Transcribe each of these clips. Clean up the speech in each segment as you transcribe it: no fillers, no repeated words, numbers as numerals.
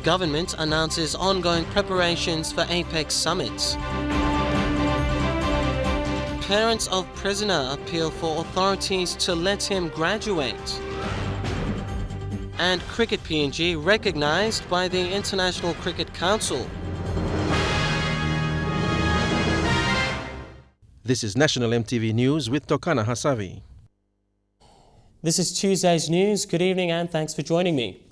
Government announces ongoing preparations for APEC Summit. Parents of prisoner appeal for authorities to let him graduate. And Cricket PNG recognized by the International Cricket Council. This is National EMTV News with Tokana Hasavi. This is Tuesday's news. Good evening and thanks for joining me.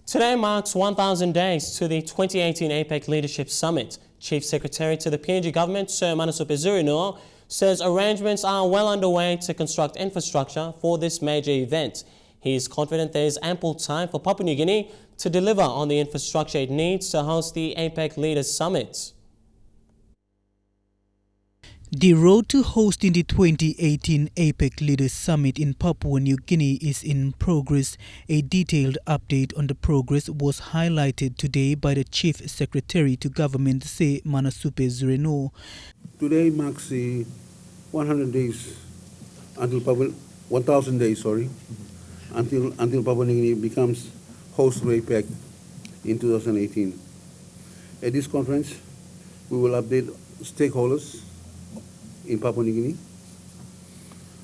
Today marks 1,000 days to the 2018 APEC Leadership Summit. Chief Secretary to the PNG government, Sir Manasupe Zurino, says arrangements are well underway to construct infrastructure for this major event. He is confident there is ample time for Papua New Guinea to deliver on the infrastructure it needs to host the APEC Leaders Summit. The road to hosting the 2018 APEC Leaders Summit in Papua New Guinea is in progress. A detailed update on the progress was highlighted today by the Chief Secretary to Government, Sir Manasupe Zurino. Today marks the 100 days until 1,000 days, until Papua New Guinea becomes host of APEC in 2018. At this conference, we will update stakeholders in Papua New Guinea.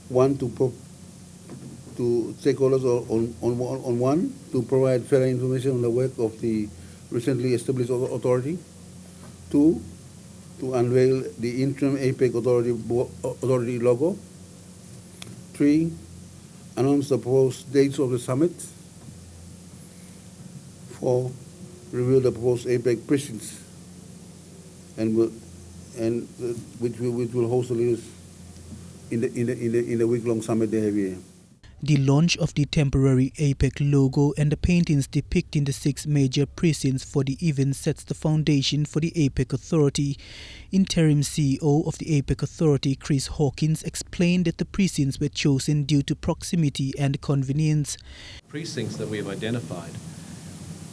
One, to stakeholders on one, to provide further information on the work of the recently established authority. Two, to unveil the interim APEC authority logo. Three, announce the proposed dates of the summit. Four, reveal the proposed APEC precincts which will host the leaders in the week-long summit they have here. The launch of the temporary APEC logo and the paintings depicting the 6 major precincts for the event sets the foundation for the APEC Authority. Interim CEO of the APEC Authority, Chris Hawkins, explained that the precincts were chosen due to proximity and convenience. Precincts that we have identified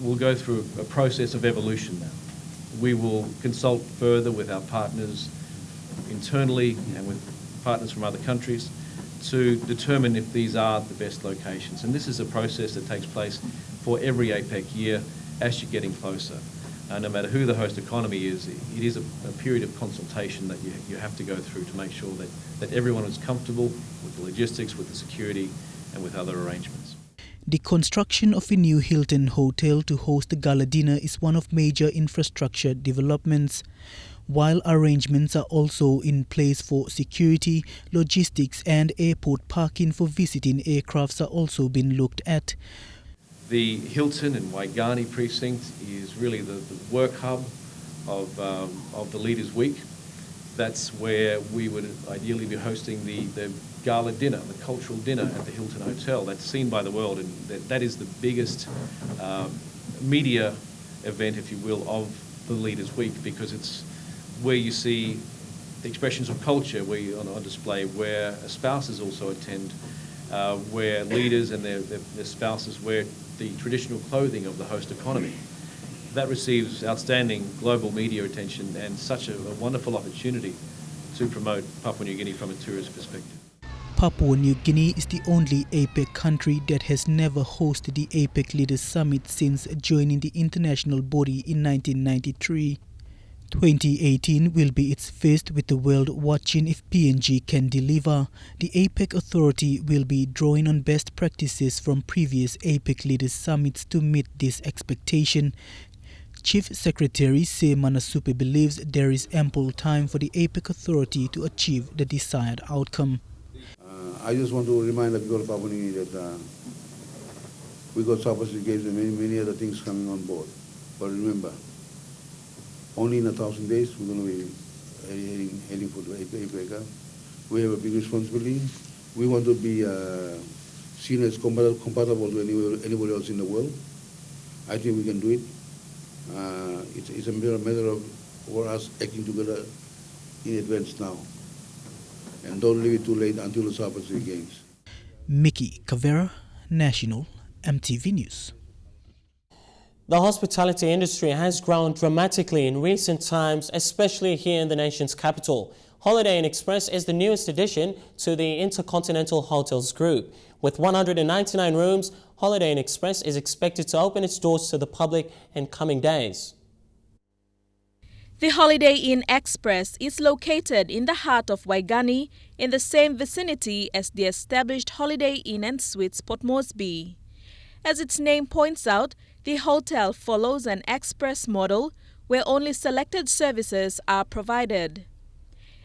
will go through a process of evolution now. We will consult further with our partners internally and with partners from other countries to determine if these are the best locations. And this is a process that takes place for every APEC year as you're getting closer. No matter who the host economy is, it is a period of consultation that you have to go through to make sure that everyone is comfortable with the logistics, with the security and with other arrangements. The construction of a new Hilton hotel to host the gala dinner is one of major infrastructure developments, while arrangements are also in place for security, logistics and airport parking for visiting aircrafts are also being looked at. The Hilton and Waigani precinct is really the work hub of the Leaders Week. That's where we would ideally be hosting the gala dinner, the cultural dinner at the Hilton Hotel. That's seen by the world, and that is the biggest media event, if you will, of the Leaders Week, because it's where you see the expressions of culture on display, where spouses also attend, where leaders and their spouses wear the traditional clothing of the host economy. That receives outstanding global media attention and such a wonderful opportunity to promote Papua New Guinea from a tourist perspective. Papua New Guinea is the only APEC country that has never hosted the APEC Leaders Summit since joining the international body in 1993. 2018 will be its first, with the world watching if PNG can deliver. The APEC Authority will be drawing on best practices from previous APEC Leaders Summits to meet this expectation. Chief Secretary Sir Manasupe believes there is ample time for the APEC Authority to achieve the desired outcome. I just want to remind the people of Papua New Guinea that we got subsidy games and many other things coming on board. But remember, only in 1,000 days we're going to be heading for the APEC. We have a big responsibility. We want to be seen as compatible to anybody else in the world. I think we can do it. It's a matter of for us acting together in advance now. And don't leave it too late until the subsidy games. Mickey Cavera, National EMTV News. The hospitality industry has grown dramatically in recent times, especially here in the nation's capital. Holiday Inn Express is the newest addition to the Intercontinental Hotels Group. With 199 rooms, Holiday Inn Express is expected to open its doors to the public in coming days. The Holiday Inn Express is located in the heart of Waigani, in the same vicinity as the established Holiday Inn and Suites Port Moresby. As its name points out, the hotel follows an express model where only selected services are provided.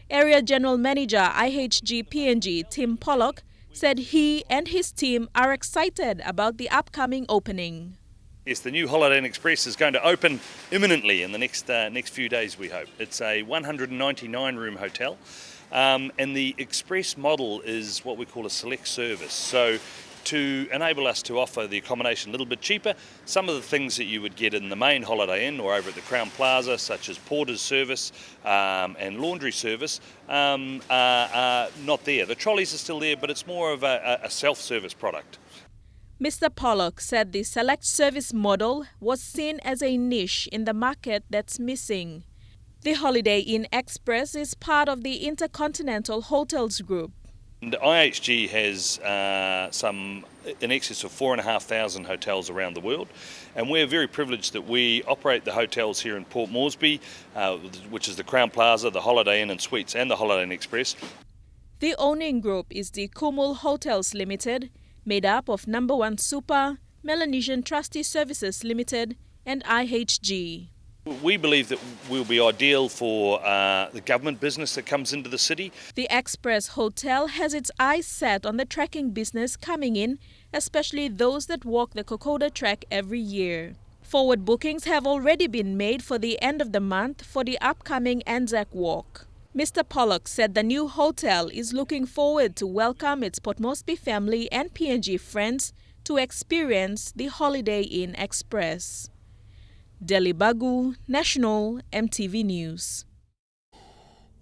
Area General Manager IHG PNG Tim Pollock said he and his team are excited about the upcoming opening. Yes, the new Holiday Inn Express is going to open imminently in the next few days, we hope. It's a 199-room hotel, and the Express model is what we call a select service. So to enable us to offer the accommodation a little bit cheaper, some of the things that you would get in the main Holiday Inn or over at the Crown Plaza, such as porter's service and laundry service, are not there. The trolleys are still there, but it's more of a self-service product. Mr. Pollock said the select service model was seen as a niche in the market that's missing. The Holiday Inn Express is part of the Intercontinental Hotels Group. And IHG has in excess of 4,500 hotels around the world, and we're very privileged that we operate the hotels here in Port Moresby, which is the Crown Plaza, the Holiday Inn and Suites and the Holiday Inn Express. The owning group is the Kumul Hotels Limited, made up of Number One Super, Melanesian Trustee Services Limited and IHG. We believe that we'll be ideal for the government business that comes into the city. The Express Hotel has its eyes set on the trekking business coming in, especially those that walk the Kokoda Trek every year. Forward bookings have already been made for the end of the month for the upcoming Anzac Walk. Mr. Pollock said the new hotel is looking forward to welcome its Port Moresby family and PNG friends to experience the Holiday Inn Express. Delhi Bagu, National EMTV News.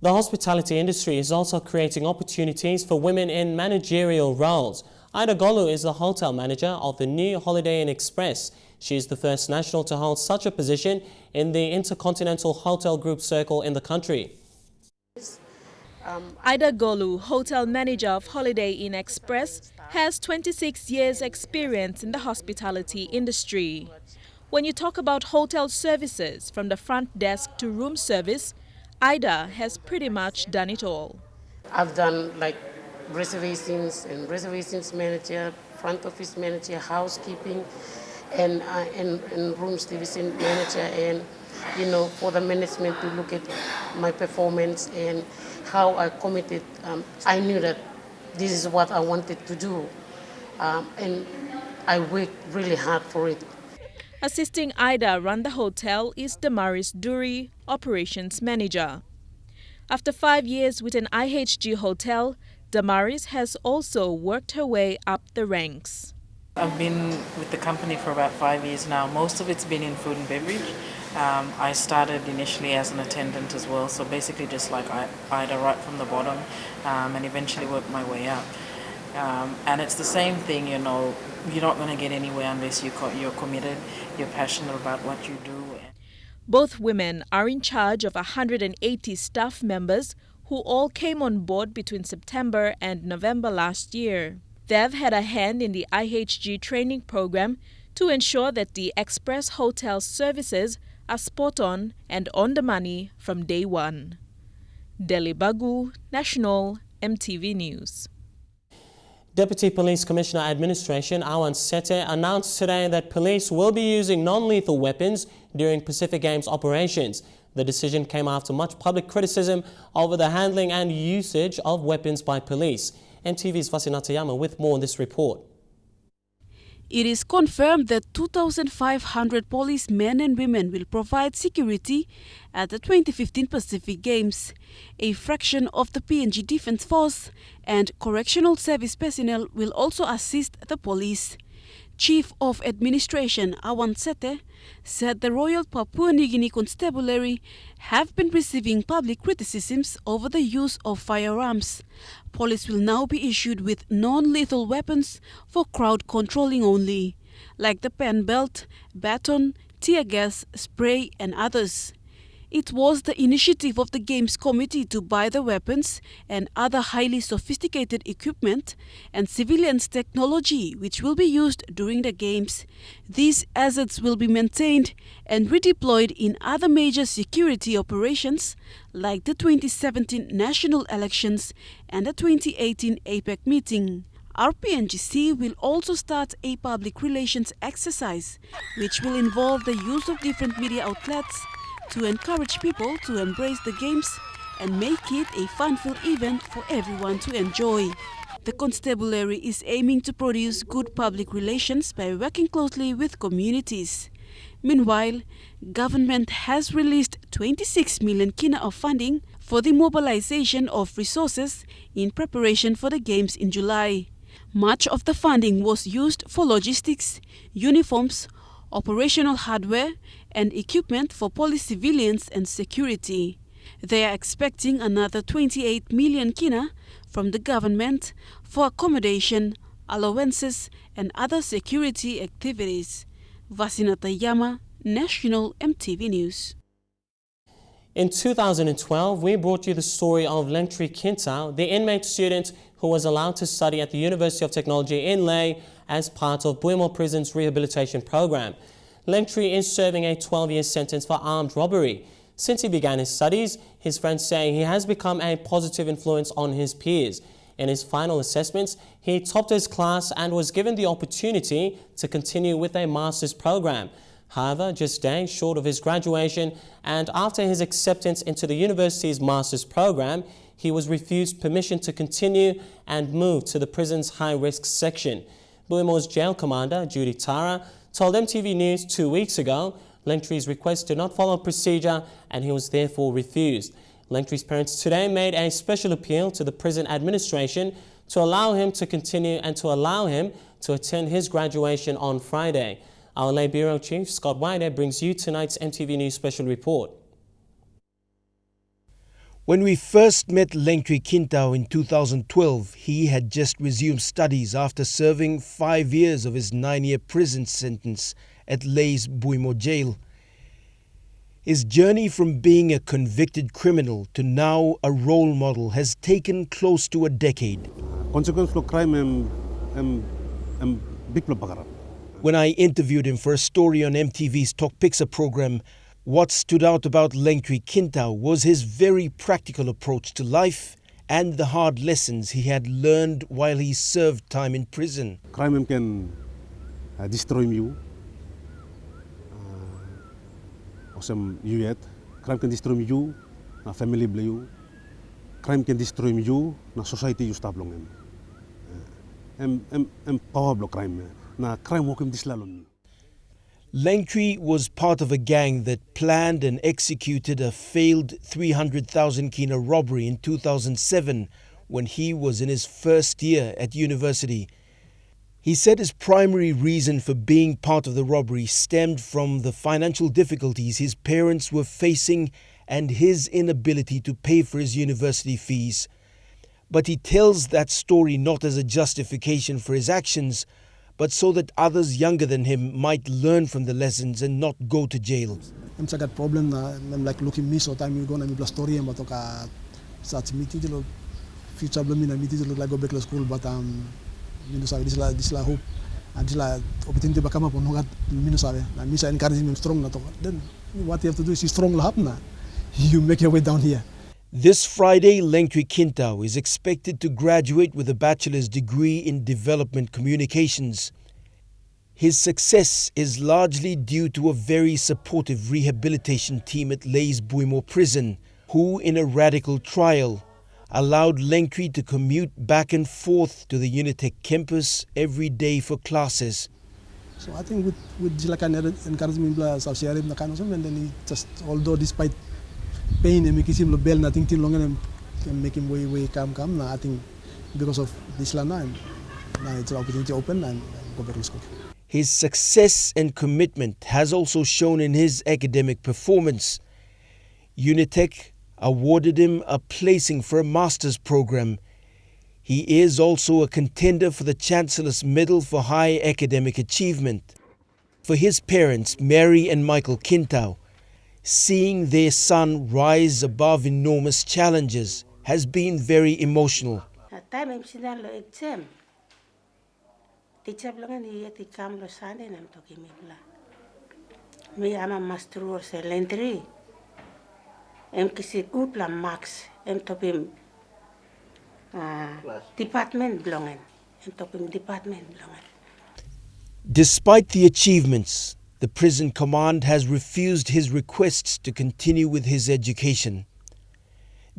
The hospitality industry is also creating opportunities for women in managerial roles. Ida Golu is the hotel manager of the new Holiday Inn Express. She is the first national to hold such a position in the Intercontinental Hotel Group circle in the country. Ida Golu, hotel manager of Holiday Inn Express, has 26 years' experience in the hospitality industry. When you talk about hotel services, from the front desk to room service, Ida has pretty much done it all. I've done like reservations and reservations manager, front office manager, housekeeping, and room service manager, and for the management to look at my performance and how I committed. I knew that this is what I wanted to do, and I worked really hard for it. Assisting Ida run the hotel is Damaris Duri, operations manager. After 5 years with an IHG hotel, Damaris has also worked her way up the ranks. I've been with the company for about 5 years now. Most of it's been in food and beverage. I started initially as an attendant as well, so basically just like Ida right from the bottom, and eventually worked my way up. And it's the same thing, you're not going to get anywhere unless you're committed, you're passionate about what you do. Both women are in charge of 180 staff members who all came on board between September and November last year. They've had a hand in the IHG training program to ensure that the Express Hotel services are spot on and on the money from day one. Delhi Bagu, National EMTV News. Deputy Police Commissioner Administration Awan Sete announced today that police will be using non-lethal weapons during Pacific Games operations. The decision came after much public criticism over the handling and usage of weapons by police. EMTV's Vasinatayama with more on this report. It is confirmed that 2,500 policemen and women will provide security at the 2015 Pacific Games. A fraction of the PNG Defence Force and correctional service personnel will also assist the police. Chief of Administration Awan Sete said the Royal Papua New Guinea Constabulary have been receiving public criticisms over the use of firearms. Police will now be issued with non-lethal weapons for crowd controlling only, like the pen belt, baton, tear gas, spray and others. It was the initiative of the Games Committee to buy the weapons and other highly sophisticated equipment and civilians technology which will be used during the Games. These assets will be maintained and redeployed in other major security operations like the 2017 national elections and the 2018 APEC meeting. RPNGC will also start a public relations exercise which will involve the use of different media outlets to encourage people to embrace the Games and make it a fun-filled event for everyone to enjoy. The Constabulary is aiming to produce good public relations by working closely with communities. Meanwhile, government has released 26 million kina of funding for the mobilization of resources in preparation for the Games in July. Much of the funding was used for logistics, uniforms, operational hardware and equipment for police, civilians and security. They are expecting another 28 million kina from the government for accommodation, allowances and other security activities. Vasinata Yama, National EMTV News. In 2012, we brought you the story of Lengtri Kintao, the inmate student who was allowed to study at the University of Technology in Lae as part of Buimo Prison's rehabilitation program. Lengtri is serving a 12-year sentence for armed robbery. Since he began his studies, his friends say he has become a positive influence on his peers. In his final assessments, he topped his class and was given the opportunity to continue with a master's program. However, just days short of his graduation and after his acceptance into the university's master's program, he was refused permission to continue and moved to the prison's high-risk section. Buimo's jail commander, Judy Tara, told EMTV News 2 weeks ago Lengtri's request did not follow procedure and he was therefore refused. Lengtri's parents today made a special appeal to the prison administration to allow him to continue and to allow him to attend his graduation on Friday. Our Lae Bureau Chief, Scott Whitehead, brings you tonight's EMTV News special report. When we first met Lengtri Kintao in 2012, he had just resumed studies after serving 5 years of his 9-year prison sentence at Lae's Buimo jail. His journey from being a convicted criminal to now a role model has taken close to a decade. Consequence of crime big problem. When I interviewed him for a story on MTV's Talk Picture program, what stood out about Lengtri Kintao was his very practical approach to life and the hard lessons he had learned while he served time in prison. Crime can destroy you. Crime can destroy you, na family you. Crime can destroy you, na society you stop long. Power crime. Na crime walking this lalon. Lengtri was part of a gang that planned and executed a failed 300,000 kina robbery in 2007 when he was in his first year at university. He said his primary reason for being part of the robbery stemmed from the financial difficulties his parents were facing and his inability to pay for his university fees. But he tells that story not as a justification for his actions, but so that others younger than him might learn from the lessons and not go to jail. I'm got problem na I'm like looking me so time you go na mi plus story am to ka sa meeting lo future problem na meeting lo like go back to school but you know sabe this la hope and this la opportunity ba kama po no gat you know sabe na mi sa encourage me strong na to then what you have to do is strong la na you make your way down here. This Friday, Lengtri Kintao is expected to graduate with a bachelor's degree in development communications. His success is largely due to a very supportive rehabilitation team at Lae's Buimo prison, who in a radical trial allowed Lengtri to commute back and forth to the Unitec campus every day for classes. So I think with Jilakan encouragement plus Sheriff na kano and then he just although despite pain and make him bell nothing till long and can make him way come now I think because of this lana and now it's an opportunity open and go back to school. His success and commitment has also shown in his academic performance. Unitec awarded him a placing for a master's program. He is also a contender for the Chancellor's Medal for High Academic Achievement. For his parents, Mary and Michael Kintau, seeing their son rise above enormous challenges has been very emotional. Time I'm sitting lo exam. Teacher bilang ni ya tikam lo sana nam to kimibla. Me ama master or selentri. Em kisi upla max em topim department belongan. Em topim department belongan. Despite the achievements, the prison command has refused his requests to continue with his education.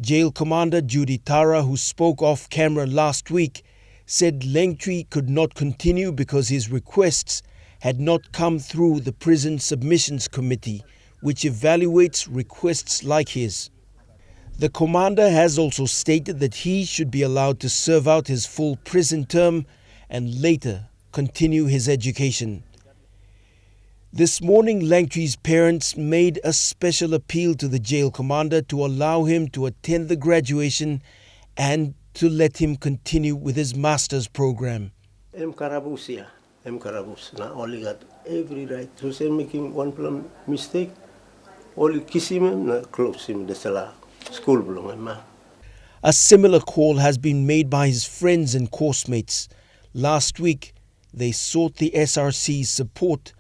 Jail Commander Judy Tara, who spoke off camera last week, said Lengtree could not continue because his requests had not come through the Prison Submissions Committee, which evaluates requests like his. The commander has also stated that he should be allowed to serve out his full prison term and later continue his education. This morning, Langtree's parents made a special appeal to the jail commander to allow him to attend the graduation and to let him continue with his master's program. I'm Karabus, yeah. I'm Karabus. Now only got every right to say making one mistake. Only kiss him and close him. That's a school belong, man. A similar call has been made by his friends and coursemates. Last week, they sought the SRC's support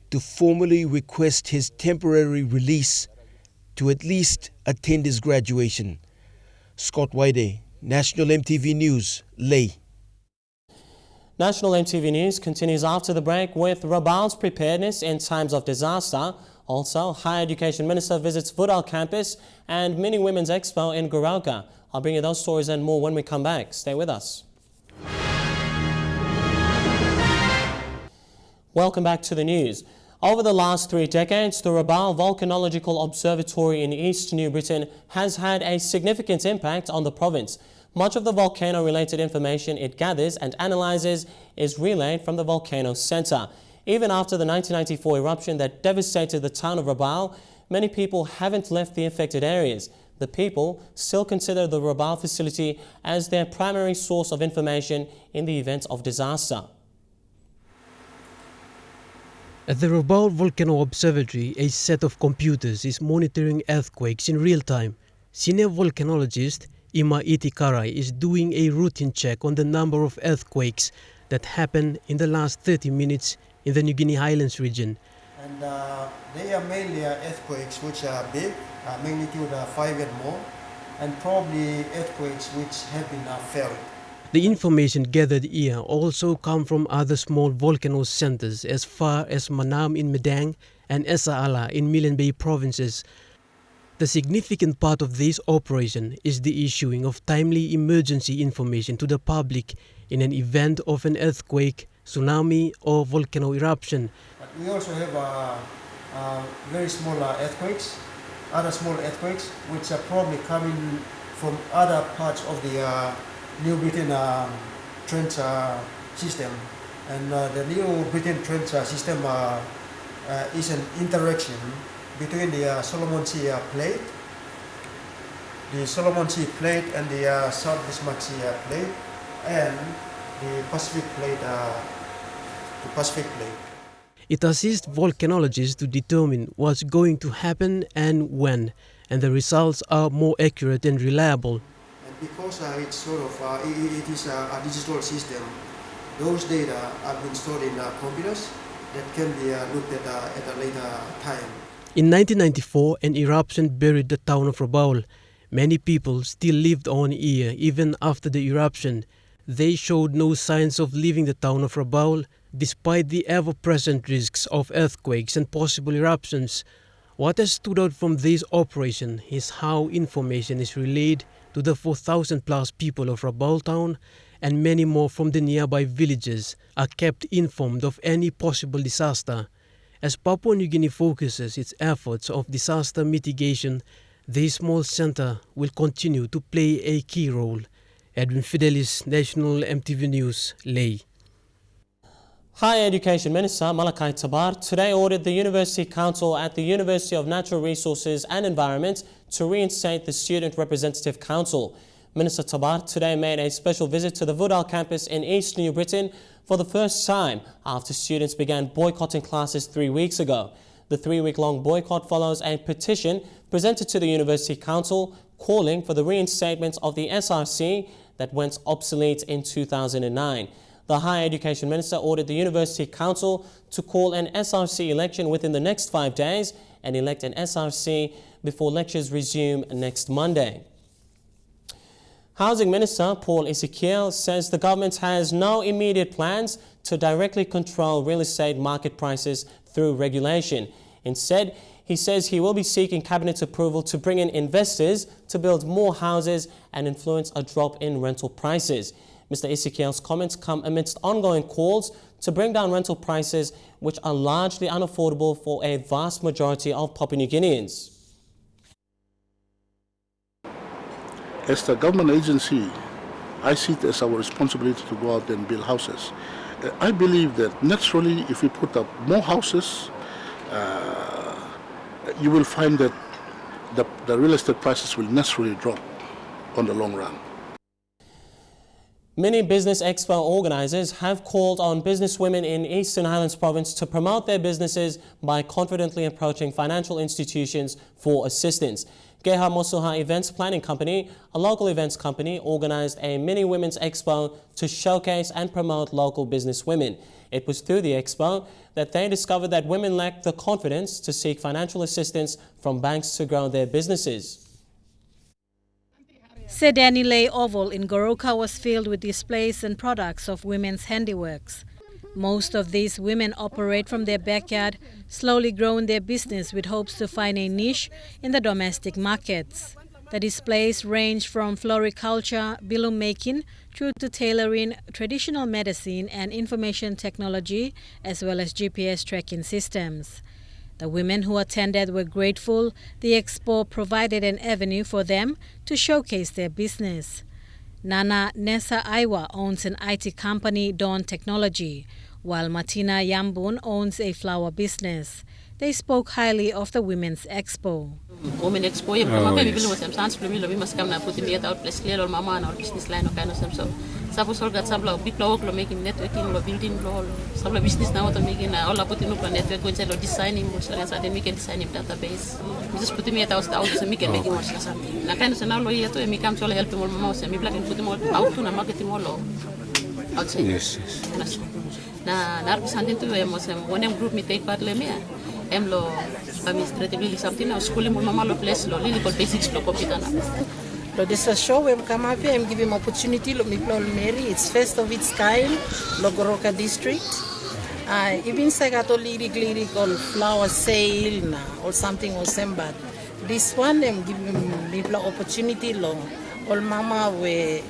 to formally request his temporary release to at least attend his graduation. Scott Waide, National MTV News, Leh. National MTV News continues after the break with Rabaul's preparedness in times of disaster. Also, Higher Education Minister visits Vudal campus and Mini Women's Expo in Guralka. I'll bring you those stories and more when we come back. Stay with us. Welcome back to the news. Over the last 3 decades, the Rabaul Volcanological Observatory in East New Britain has had a significant impact on the province. Much of the volcano-related information it gathers and analyzes is relayed from the Volcano Centre. Even after the 1994 eruption that devastated the town of Rabaul, many people haven't left the affected areas. The people still consider the Rabaul facility as their primary source of information in the event of disaster. At the Rabaul Volcano Observatory, a set of computers is monitoring earthquakes in real time. Senior volcanologist Ima Itikarai is doing a routine check on the number of earthquakes that happened in the last 30 minutes in the New Guinea Highlands region. And they are mainly earthquakes which are big, magnitude 5 and more, and probably earthquakes which have been felt. The information gathered here also come from other small volcano centers as far as Manam in Medang and Esa Ala in Milne Bay provinces. The significant part of this operation is the issuing of timely emergency information to the public in an event of an earthquake, tsunami or volcano eruption. But we also have very small earthquakes, other small earthquakes which are probably coming from other parts of the New Britain trench system, and the New Britain trench system is an interaction between the Solomon Sea plate, and the South Bismarck Sea plate, and the Pacific plate. It assists volcanologists to determine what's going to happen and when, and the results are more accurate and reliable. Because it's sort of it is a digital system, those data have been stored in computers that can be looked at a later time. In 1994, an eruption buried the town of Rabaul. Many people still lived on here even after the eruption. They showed no signs of leaving the town of Rabaul despite the ever-present risks of earthquakes and possible eruptions. What has stood out from this operation is how information is relayed to the 4,000 plus people of Rabaul town, and many more from the nearby villages are kept informed of any possible disaster. As Papua New Guinea focuses its efforts of disaster mitigation, this small center will continue to play a key role. Edwin Fidelis, National MTV News, Leh. Higher Education Minister Malakai Tabar today ordered the University Council at the University of Natural Resources and Environment to reinstate the Student Representative Council. Minister Tabar today made a special visit to the Woodall campus in East New Britain for the first time after students began boycotting classes 3 weeks ago. The 3-week-long boycott follows a petition presented to the University Council calling for the reinstatement of the SRC that went obsolete in 2009. The Higher Education Minister ordered the University Council to call an SRC election within the next 5 days and elect an SRC before lectures resume next Monday. Housing Minister Paul Ezekiel says the government has no immediate plans to directly control real estate market prices through regulation. Instead, he says he will be seeking Cabinet approval to bring in investors to build more houses and influence a drop in rental prices. Mr. Ezekiel's comments come amidst ongoing calls to bring down rental prices, which are largely unaffordable for a vast majority of Papua New Guineans. As the government agency, I see it as our responsibility to go out and build houses. I believe that naturally, if we put up more houses, you will find that the real estate prices will naturally drop on the long run. Many Business Expo organizers have called on businesswomen in Eastern Highlands Province to promote their businesses by confidently approaching financial institutions for assistance. Geha Mosuha Events Planning Company, a local events company, organized a mini women's expo to showcase and promote local business women. It was through the expo that they discovered that women lacked the confidence to seek financial assistance from banks to grow their businesses. Sedanile Oval in Goroka was filled with displays and products of women's handiworks. Most of these women operate from their backyard, slowly growing their business with hopes to find a niche in the domestic markets. The displays range from floriculture, bilum making, through to tailoring, traditional medicine and information technology, as well as GPS tracking systems. The women who attended were grateful the expo provided an avenue for them to showcase their business. Nana Nessa Aiwa owns an IT company, Dawn Technology, while Martina Yambun owns a flower business. They spoke highly of the Women's Expo. Women Expo, business line so. Suppose all got sabla big law making networking or building law, sabla business now to making all about the network going to designing much and then we can design a database. We just put me at house to make and making much something. Na kind of now lawyer to me come to help more mouse and me black and put them all out to marketing all outside. Yes. Na something to one group me take part me. Lo administratively something now schooling mama lo place lo really called basics lo computer na. This is a show where come up here and give him opportunity. Look, me Mary. It's first of its kind. Logoroka district. Even say got all lyric on flower sale na or something or same, but this one them give him people opportunity. All mama we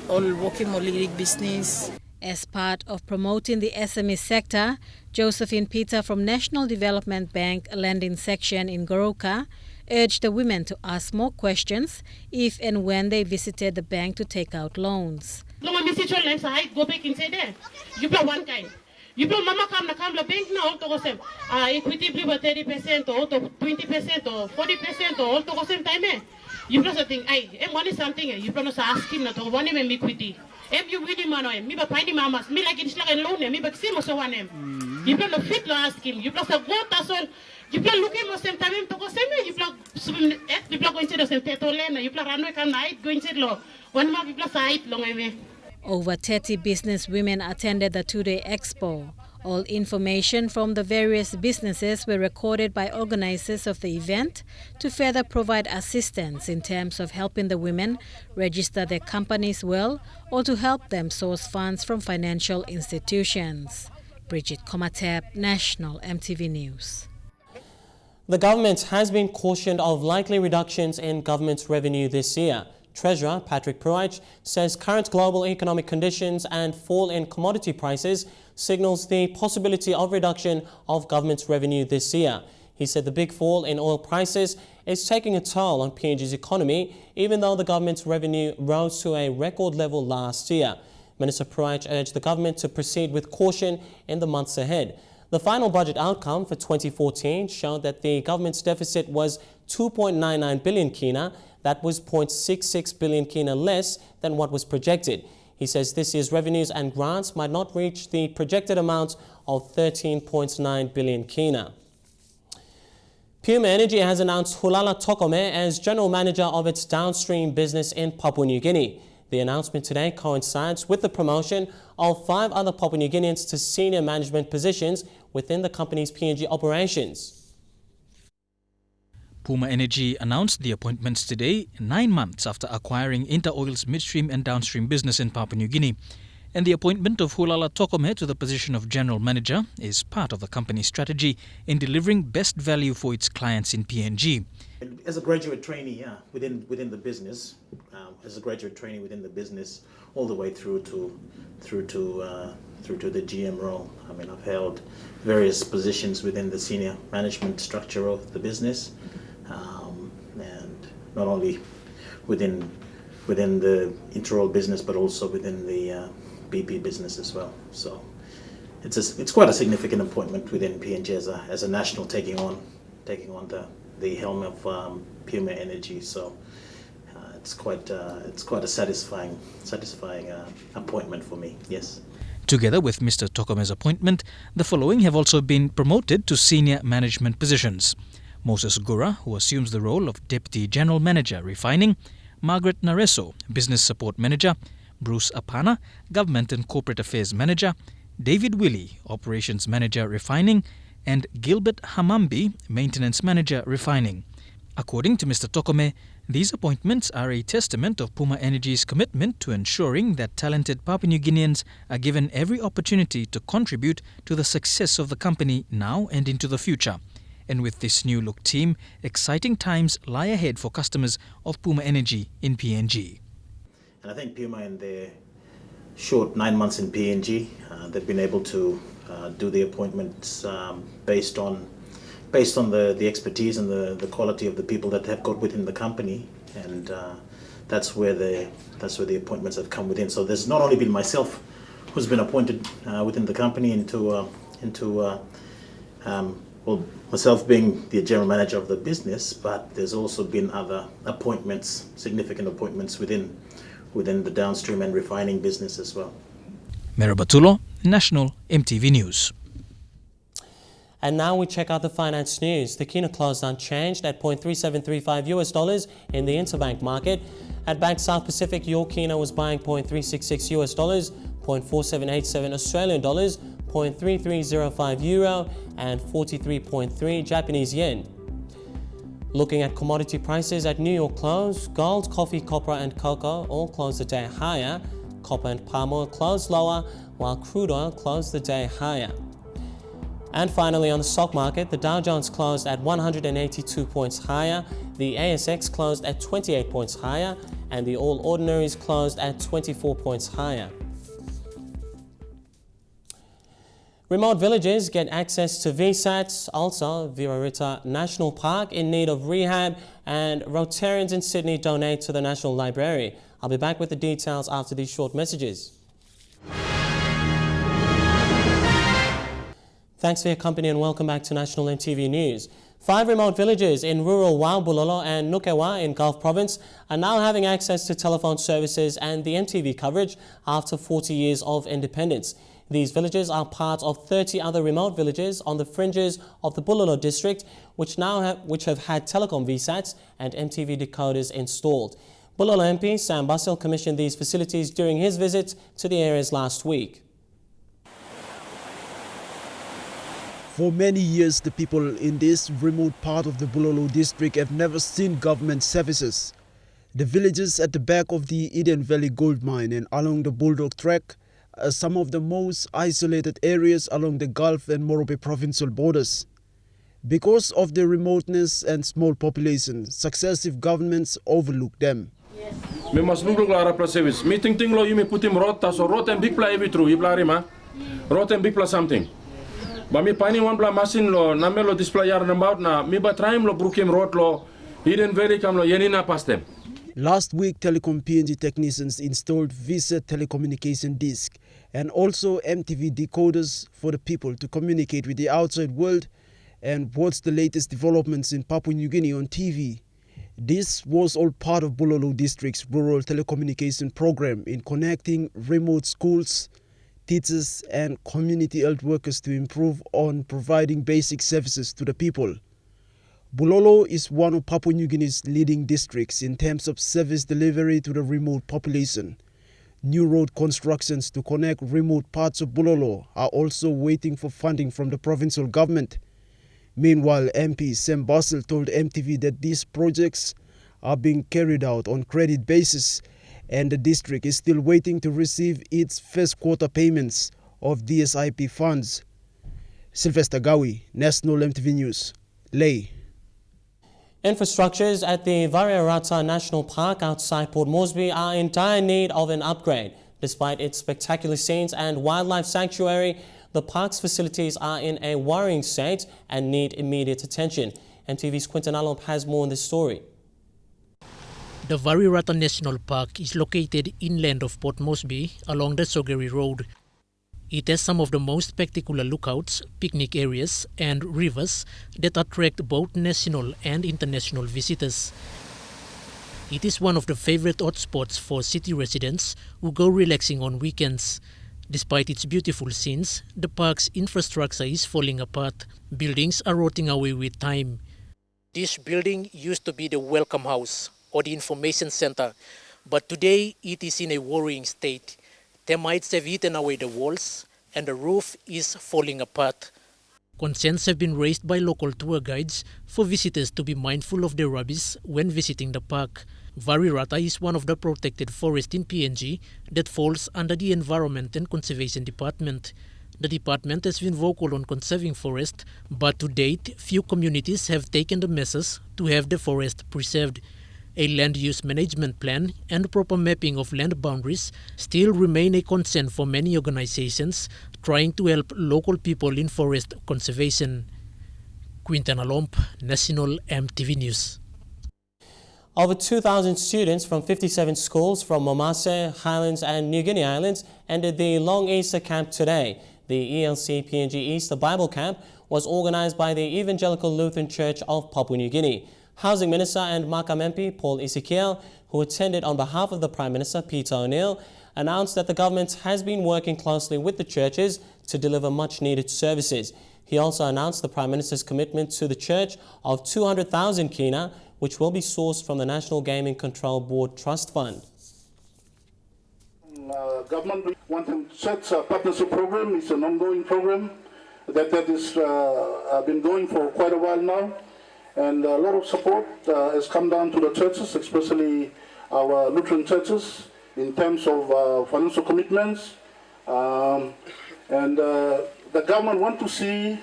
all working on lyric business. As part of promoting the SME sector, Josephine Peter from National Development Bank Lending Section in Goroka urged the women to ask more questions if and when they visited the bank to take out loans. Go back inside there. You play one kind. You play mama come the bank now all to same. Equity play 30% or 20% or 40% or all to same time. You play something. I money something. You play no ask him to one him equity. You really man me but find mamas. Me like it's like a loan. Me but see so one him. You play no fit to ask him. You play a water so. You play looking for same time to go same. You play going to the same tetolena. You play runway can night going to law. One month you play side long away. Over 30 business women attended the two-day expo. All information from the various businesses were recorded by organizers of the event to further provide assistance in terms of helping the women register their companies well or to help them source funds from financial institutions. Bridget Komatep, National EMTV News. The government has been cautioned of likely reductions in government's revenue this year. Treasurer Patrick Pruich says current global economic conditions and fall in commodity prices signals the possibility of reduction of government's revenue this year. He said the big fall in oil prices is taking a toll on PNG's economy, even though the government's revenue rose to a record level last year. Minister Pruich urged the government to proceed with caution in the months ahead. The final budget outcome for 2014 showed that the government's deficit was 2.99 billion kina. That was 0.66 billion kina less than what was projected. He says this year's revenues and grants might not reach the projected amount of 13.9 billion kina. Puma Energy has announced Hulala Tokome as general manager of its downstream business in Papua New Guinea. The announcement today coincides with the promotion of 5 other Papua New Guineans to senior management positions within the company's PNG operations. Puma Energy announced the appointments today, 9 months after acquiring Interoil's midstream and downstream business in Papua New Guinea. And the appointment of Hulala Tokome to the position of general manager is part of the company's strategy in delivering best value for its clients in PNG. As a graduate trainee within the business, all the way through to the GM role. I mean, I've held various positions within the senior management structure of the business, and not only within the Interoil business, but also within the BP business as well. So it's quite a significant appointment within PNG as a national taking on the helm of Puma Energy. So it's quite a satisfying appointment for me. Yes. Together with Mr. Tokome's appointment, the following have also been promoted to senior management positions: Moses Gura, who assumes the role of Deputy General Manager Refining; Margaret Nareso, Business Support Manager; Bruce Apana, Government and Corporate Affairs Manager; David Willie, Operations Manager Refining; and Gilbert Hamambi, Maintenance Manager Refining. According to Mr. Tokome, these appointments are a testament of Puma Energy's commitment to ensuring that talented Papua New Guineans are given every opportunity to contribute to the success of the company now and into the future. And with this new look team, exciting times lie ahead for customers of Puma Energy in PNG. And I think Puma, in their short 9 months in PNG, they've been able to do the appointments based on the expertise and the quality of the people that they've got within the company, and that's where the appointments have come within. So there's not only been myself who's been appointed within the company myself being the general manager of the business, but there's also been other appointments, significant appointments within the downstream and refining business as well. Merabatulo, National EMTV News. And now we check out the finance news. The kina closed unchanged at $0.3735 in the interbank market. At Bank South Pacific, your kina was buying $0.366, $0.4787 Australian dollars, €0.3305 and 43.3 Japanese yen. Looking at commodity prices at New York close, gold, coffee, copper and cocoa all closed the day higher. Copper and palm oil closed lower, while crude oil closed the day higher. And finally, on the stock market, the Dow Jones closed at 182 points higher, the ASX closed at 28 points higher, and the All Ordinaries closed at 24 points higher. Remote villages get access to VSATs. Also, Virarita National Park in need of rehab, and Rotarians in Sydney donate to the National Library. I'll be back with the details after these short messages. Thanks for your company and welcome back to National EMTV News. 5 remote villages in rural Waubulolo and Nukewa in Gulf Province are now having access to telephone services and the MTV coverage after 40 years of independence. These villages are part of 30 other remote villages on the fringes of the Bulolo district, which have had telecom VSATs and MTV decoders installed. Bulolo MP Sam Bussell commissioned these facilities during his visit to the areas last week. For many years, the people in this remote part of the Bulolo district have never seen government services. The villages at the back of the Eden Valley gold mine and along the Bulldog track are some of the most isolated areas along the Gulf and Morobe provincial borders. Because of their remoteness and small population, successive governments overlook them. Me mas nuluk la rapla service. Me ting lo you me put him rota so rot and big pla every true. Ibla rima. Rot and big pla something. Ba mi pani one pla machine lo namelo display yar about na mi ba try lo brukim rot lo Eden Valley kam lo yenina pastem. Last week, Telecom PNG technicians installed VSAT telecommunication disc and also MTV decoders for the people to communicate with the outside world and what's the latest developments in Papua New Guinea on TV. This was all part of Bulolo District's rural telecommunication program in connecting remote schools, teachers and community health workers to improve on providing basic services to the people. Bulolo is one of Papua New Guinea's leading districts in terms of service delivery to the remote population. New road constructions to connect remote parts of Bulolo are also waiting for funding from the provincial government. Meanwhile, MP Sam Basil told EMTV that these projects are being carried out on credit basis and the district is still waiting to receive its first quarter payments of DSIP funds. Sylvester Gawi, National EMTV News, Ley. Infrastructures at the Variarata National Park outside Port Moresby are in dire need of an upgrade. Despite its spectacular scenes and wildlife sanctuary, the park's facilities are in a worrying state and need immediate attention. MTV's Quinton Alomp has more on this story. The Variarata National Park is located inland of Port Moresby along the Sogeri Road. It has some of the most spectacular lookouts, picnic areas and rivers that attract both national and international visitors. It is one of the favorite hotspots for city residents who go relaxing on weekends. Despite its beautiful scenes, the park's infrastructure is falling apart. Buildings are rotting away with time. This building used to be the Welcome House or the Information Center, but today it is in a worrying state. Termites have eaten away the walls and the roof is falling apart. Concerns have been raised by local tour guides for visitors to be mindful of their rubbish when visiting the park. Variarata is one of the protected forests in PNG that falls under the Environment and Conservation Department. The department has been vocal on conserving forest, but to date, few communities have taken the measures to have the forest preserved. A land use management plan and proper mapping of land boundaries still remain a concern for many organizations trying to help local people in forest conservation. Quinton Alomp, National EMTV News. Over 2,000 students from 57 schools from Momase, Highlands and New Guinea Islands ended the Long Easter Camp today. The ELC PNG Easter Bible Camp was organized by the Evangelical Lutheran Church of Papua New Guinea. Housing Minister and Makam MP Paul Ezekiel, who attended on behalf of the Prime Minister Peter O'Neill, announced that the government has been working closely with the churches to deliver much-needed services. He also announced the Prime Minister's commitment to the church of 200,000 kina, which will be sourced from the National Gaming Control Board Trust Fund. Government wants to set a partnership program. It's an ongoing program that is been going for quite a while now. And a lot of support has come down to the churches, especially our Lutheran churches, in terms of financial commitments. The government wants to see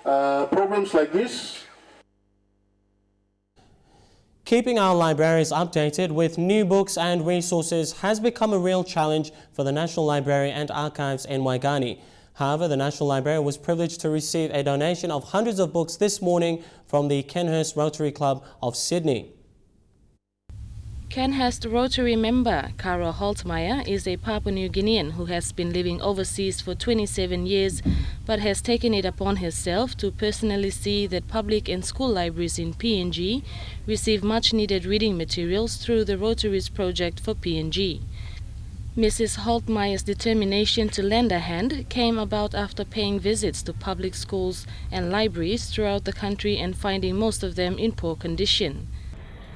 programs like this. Keeping our libraries updated with new books and resources has become a real challenge for the National Library and Archives in Waigani. However, the National Library was privileged to receive a donation of hundreds of books this morning from the Kenhurst Rotary Club of Sydney. Kenhurst Rotary member Carol Holtmeyer is a Papua New Guinean who has been living overseas for 27 years but has taken it upon herself to personally see that public and school libraries in PNG receive much-needed reading materials through the Rotary's project for PNG. Mrs. Holtmeyer's determination to lend a hand came about after paying visits to public schools and libraries throughout the country and finding most of them in poor condition.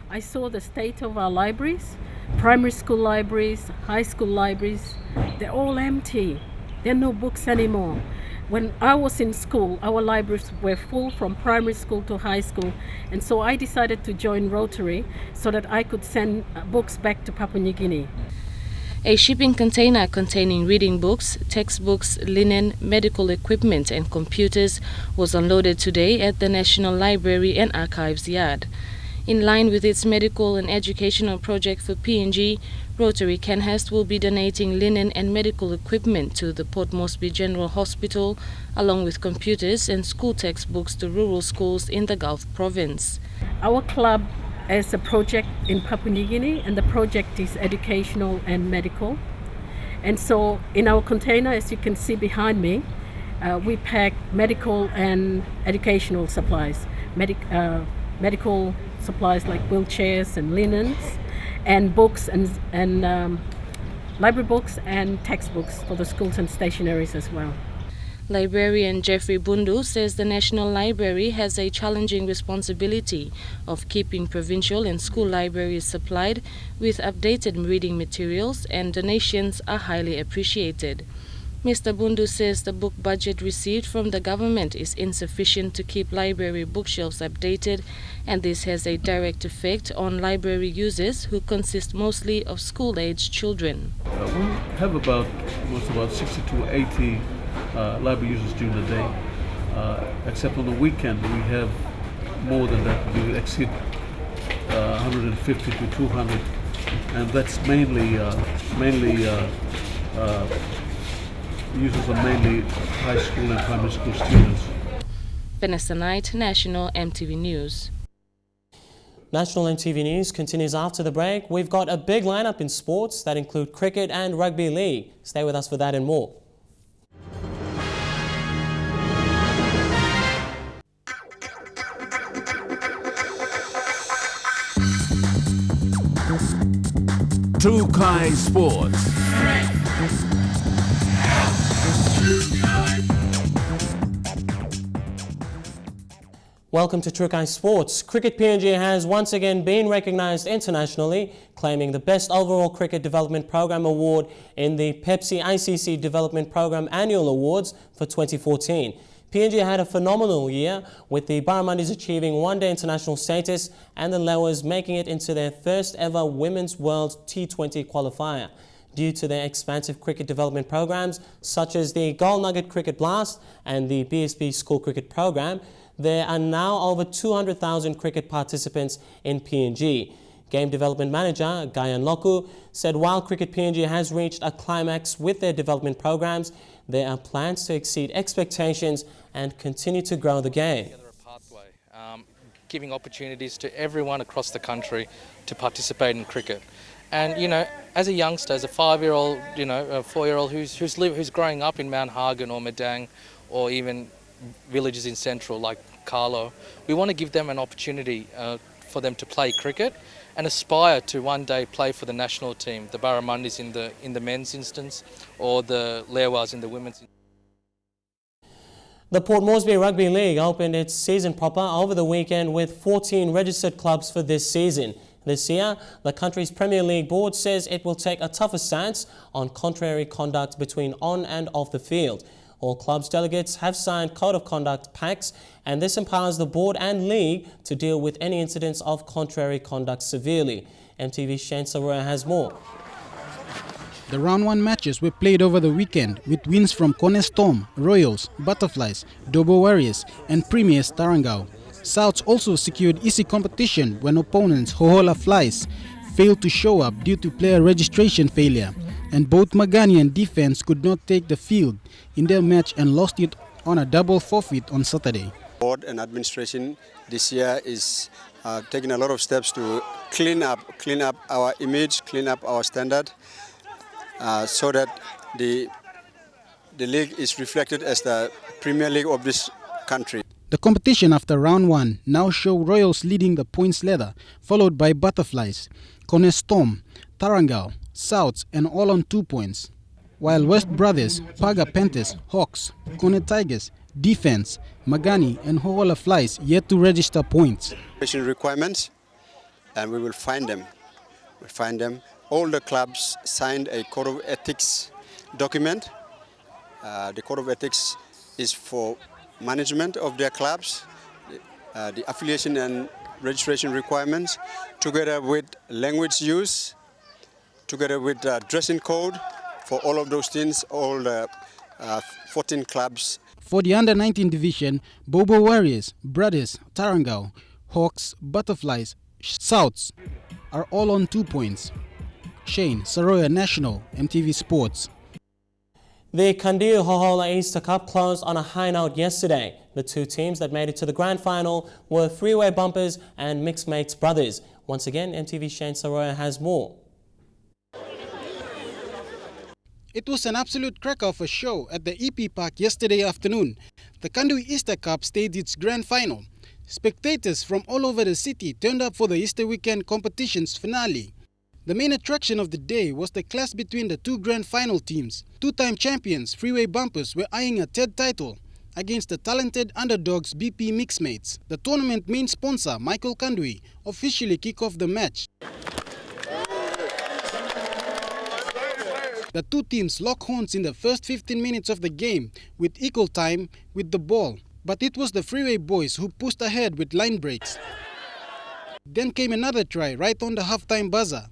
I saw the state of our libraries, primary school libraries, high school libraries. They're all empty. There are no books anymore. When I was in school, our libraries were full from primary school to high school, and so I decided to join Rotary so that I could send books back to Papua New Guinea. A shipping container containing reading books, textbooks, linen, medical equipment and computers was unloaded today at the National Library and Archives Yard. In line with its medical and educational project for PNG, Rotary Kenhurst will be donating linen and medical equipment to the Port Moresby General Hospital, along with computers and school textbooks to rural schools in the Gulf Province. Our club has a project in Papua New Guinea, and the project is educational and medical. And so in our container, as you can see behind me, We pack medical and educational supplies, medical supplies like wheelchairs and linens, and books and library books and textbooks for the schools and stationaries as well. Librarian Jeffrey Bundu says the National Library has a challenging responsibility of keeping provincial and school libraries supplied with updated reading materials, and donations are highly appreciated. Mr. Bundu says the book budget received from the government is insufficient to keep library bookshelves updated, and this has a direct effect on library users who consist mostly of school-aged children. We have about 60 to 80 library users during the day, except on the weekend we have more than that. We exceed 150 to 200, and that's mainly users are mainly high school and primary school students. Vanessa Knight, National EMTV News. National EMTV News continues after the break. We've got a big lineup in sports that include cricket and rugby league. Stay with us for that and more. Trukai Sports. Welcome to Trukai Sports. Cricket PNG has once again been recognised internationally, claiming the Best Overall Cricket Development Programme Award in the Pepsi ICC Development Programme Annual Awards for 2014. PNG had a phenomenal year, with the Barramundis achieving one-day international status and the Lewis making it into their first ever Women's World T20 qualifier. Due to their expansive cricket development programs, such as the Gold Nugget Cricket Blast and the BSB School Cricket Program, there are now over 200,000 cricket participants in PNG. Game Development Manager Gayan Loku said while Cricket PNG has reached a climax with their development programs, there are plans to exceed expectations and continue to grow the game. Giving opportunities to everyone across the country to participate in cricket. And, you know, as a youngster, as a 5-year-old, you know, a 4-year-old who's growing up in Mount Hagen or Madang or even villages in Central like Carlo, we want to give them an opportunity for them to play cricket and aspire to one day play for the national team, the Barramundis in the men's instance or the Lewas in the women's instance. The Port Moresby Rugby League opened its season proper over the weekend with 14 registered clubs for this season. This year, the country's Premier League board says it will take a tougher stance on contrary conduct between on and off the field. All clubs' delegates have signed Code of Conduct packs, and this empowers the board and league to deal with any incidents of contrary conduct severely. MTV's Shane Saroya has more. The round 1 matches were played over the weekend with wins from Kone Storm, Royals, Butterflies, Dobo Warriors and Premiers Tarangao. Souths also secured easy competition when opponents Hohola Flies failed to show up due to player registration failure, and both Magani and Defence could not take the field in their match and lost it on a double forfeit on Saturday. Board and administration this year is taking a lot of steps to clean up our image, clean up our standard, so that the league is reflected as the Premier League of this country. The competition after round 1 now show Royals leading the points ladder, followed by Butterflies, Kone Storm, Tarangao, Souths and all on 2 points. While West Brothers, Paga Panthers, Hawks, Kone Tigers, Defence, Magani and Hohola Flies yet to register points. Requirements, and we will find them. All the clubs signed a Code of Ethics document. The Code of Ethics is for management of their clubs, the affiliation and registration requirements, together with language use, together with dressing code for all of those things, all the 14 clubs. For the under-19 division, Bobo Warriors, Brothers, Tarangao, Hawks, Butterflies, Souths are all on 2 points. Shane Saroya, National, MTV Sports. The Kandiu Hohola Easter Cup closed on a high note yesterday. The two teams that made it to the grand final were Freeway Bumpers and Mixed Mates Brothers. Once again, MTV Shane Saroya has more. It was an absolute cracker of a show at the EP Park yesterday afternoon. The Kandui Easter Cup stayed its grand final. Spectators from all over the city turned up for the Easter weekend competition's finale. The main attraction of the day was the clash between the two grand final teams. Two-time champions Freeway Bumpers were eyeing a third title against the talented underdogs BP Mixmates. The tournament main sponsor, Michael Kandui, officially kicked off the match. The two teams locked horns in the first 15 minutes of the game with equal time with the ball. But it was the Freeway boys who pushed ahead with line breaks. Then came another try right on the halftime buzzer.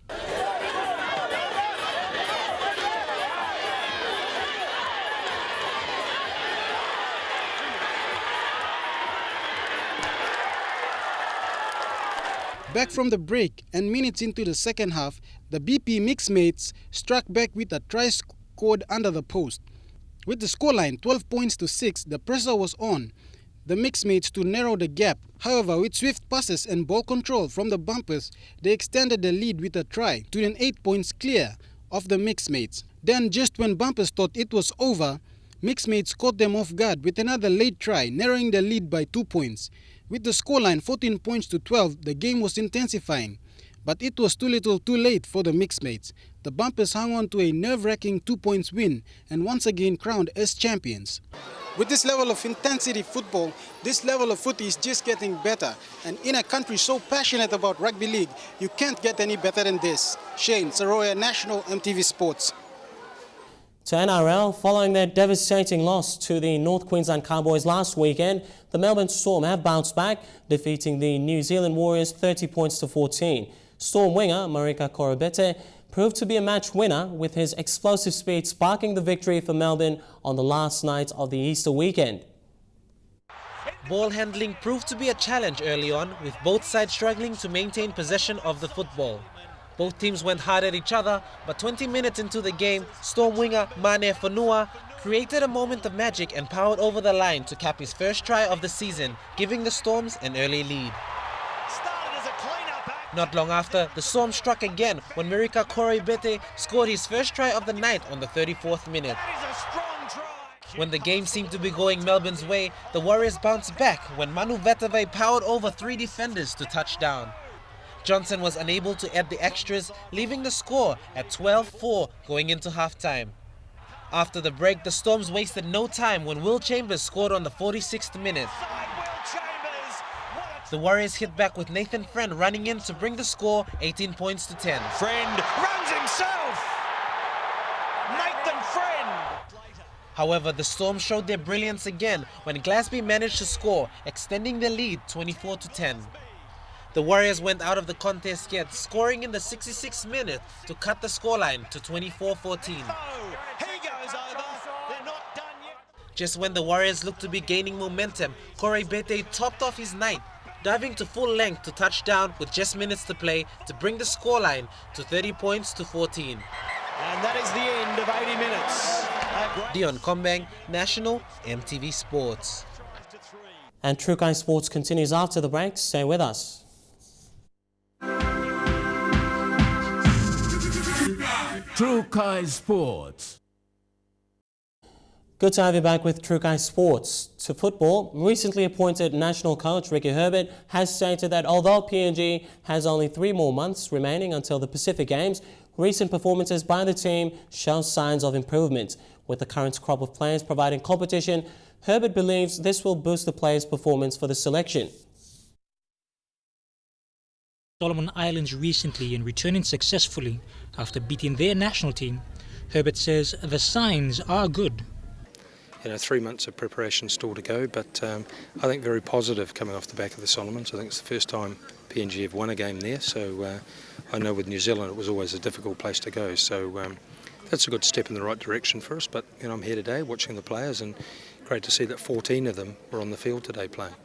Back from the break and minutes into the second half, the BP Mixmates struck back with a try scored under the post. With the scoreline 12 points to 6, the pressure was on the Mixmates to narrow the gap. However, with swift passes and ball control from the Bumpers, they extended the lead with a try to an 8 points clear of the Mixmates. Then, just when Bumpers thought it was over, Mixmates caught them off guard with another late try, narrowing the lead by 2 points. With the scoreline 14 points to 12, the game was intensifying. But it was too little too late for the Mixmates. The Bumpers hung on to a nerve-wracking 2 points win and once again crowned as champions. With this level of intensity football, this level of footy is just getting better. And in a country so passionate about rugby league, you can't get any better than this. Shane Saroya, National EMTV Sports. To NRL, following their devastating loss to the North Queensland Cowboys last weekend, the Melbourne Storm have bounced back, defeating the New Zealand Warriors 30 points to 14. Storm winger Marika Korobete proved to be a match winner with his explosive speed sparking the victory for Melbourne on the last night of the Easter weekend. Ball handling proved to be a challenge early on, with both sides struggling to maintain possession of the football. Both teams went hard at each other, but 20 minutes into the game, Storm winger Mane Fonua created a moment of magic and powered over the line to cap his first try of the season, giving the Storms an early lead. Not long after, the Storm struck again when Marika Korobete scored his first try of the night on the 34th minute. When the game seemed to be going Melbourne's way, the Warriors bounced back when Manu Vatuvei powered over 3 defenders to touchdown. Johnson was unable to add the extras, leaving the score at 12-4 going into halftime. After the break, the Storms wasted no time when Will Chambers scored on the 46th minute. The Warriors hit back with Nathan Friend running in to bring the score 18 points to 10. Friend runs himself! Nathan Friend! However, the Storm showed their brilliance again when Glasby managed to score, extending their lead 24 to 10. The Warriors went out of the contest yet, scoring in the 66th minute to cut the scoreline to 24-14. Just when the Warriors looked to be gaining momentum, Korobete topped off his night, diving to full length to touchdown with just minutes to play to bring the scoreline to 30 points to 14. And that is the end of 80 minutes. Dion Kombang, National EMTV Sports. And True Kai Sports continues after the break. Stay with us. True Kai Sports. Good to have you back with True Kai Sports. To football, recently appointed national coach Ricky Herbert has stated that although PNG has only 3 more months remaining until the Pacific Games, recent performances by the team show signs of improvement. With the current crop of players providing competition, Herbert believes this will boost the players' performance for the selection. Solomon Islands recently and returning successfully after beating their national team, Herbert says the signs are good. 3 months of preparation still to go, but I think very positive coming off the back of the Solomons. I think it's the first time PNG have won a game there, so I know with New Zealand it was always a difficult place to go, so that's a good step in the right direction for us. But I'm here today watching the players, and great to see that 14 of them were on the field today playing.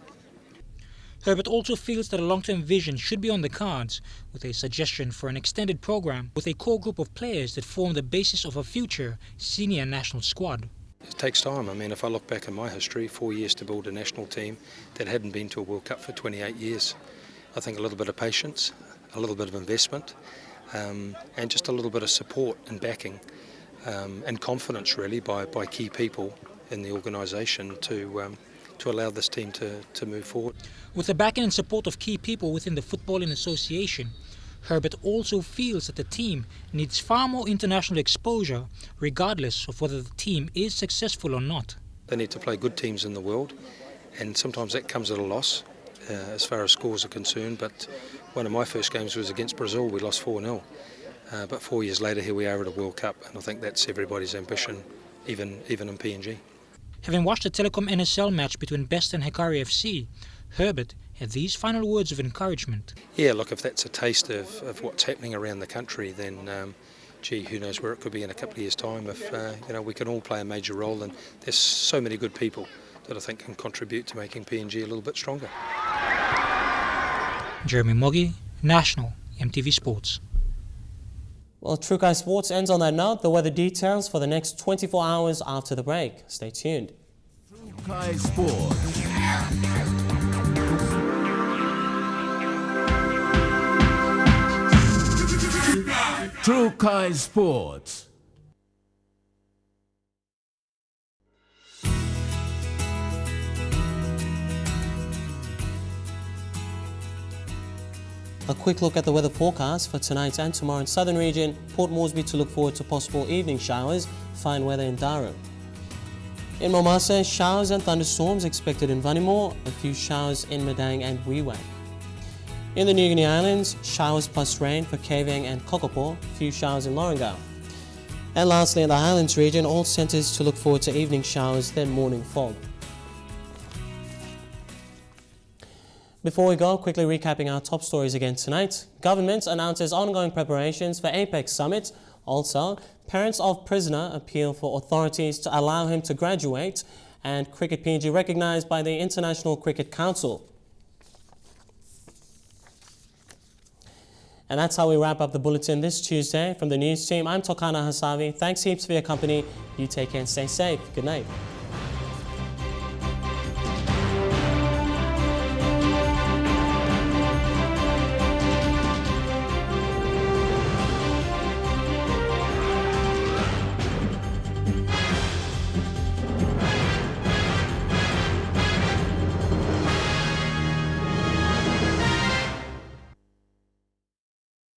Herbert also feels that a long-term vision should be on the cards, with a suggestion for an extended program with a core group of players that form the basis of a future senior national squad. It takes time. I mean, if I look back in my history, 4 years to build a national team that hadn't been to a World Cup for 28 years. I think a little bit of patience, a little bit of investment, and just a little bit of support and backing and confidence really by key people in the organisation to allow this team to move forward. With the backing and support of key people within the Footballing Association, Herbert also feels that the team needs far more international exposure regardless of whether the team is successful or not. They need to play good teams in the world, and sometimes that comes at a loss as far as scores are concerned, but one of my first games was against Brazil. We lost 4-0, but 4 years later here we are at a World Cup, and I think that's everybody's ambition, even in PNG. Having watched the Telecom NSL match between Best and Hikari FC, Herbert had these final words of encouragement. Yeah, look, if that's a taste of what's happening around the country, then gee, who knows where it could be in a couple of years' time if we can all play a major role, and there's so many good people that I think can contribute to making PNG a little bit stronger. Jeremy Moggy, National, EMTV Sports. Well, True Kai Sports ends on that note. The weather details for the next 24 hours after the break. Stay tuned. True Kai Sports. True Kai Sports. A quick look at the weather forecast for tonight and tomorrow in southern region. Port Moresby to look forward to possible evening showers. Fine weather in Daru. In Momasa, showers and thunderstorms expected in Vanimore. A few showers in Madang and Wewang. In the New Guinea Islands, showers plus rain for Kavang and Kokopo. Few showers in Lorengau. And lastly, in the Highlands region, all centres to look forward to evening showers, then morning fog. Before we go, quickly recapping our top stories again tonight. Government announces ongoing preparations for APEC Summit. Also, parents of prisoner appeal for authorities to allow him to graduate. And Cricket PNG recognised by the International Cricket Council. And that's how we wrap up the bulletin this Tuesday. From the news team, I'm Tokana Hasavi. Thanks heaps for your company. You take care and stay safe. Good night.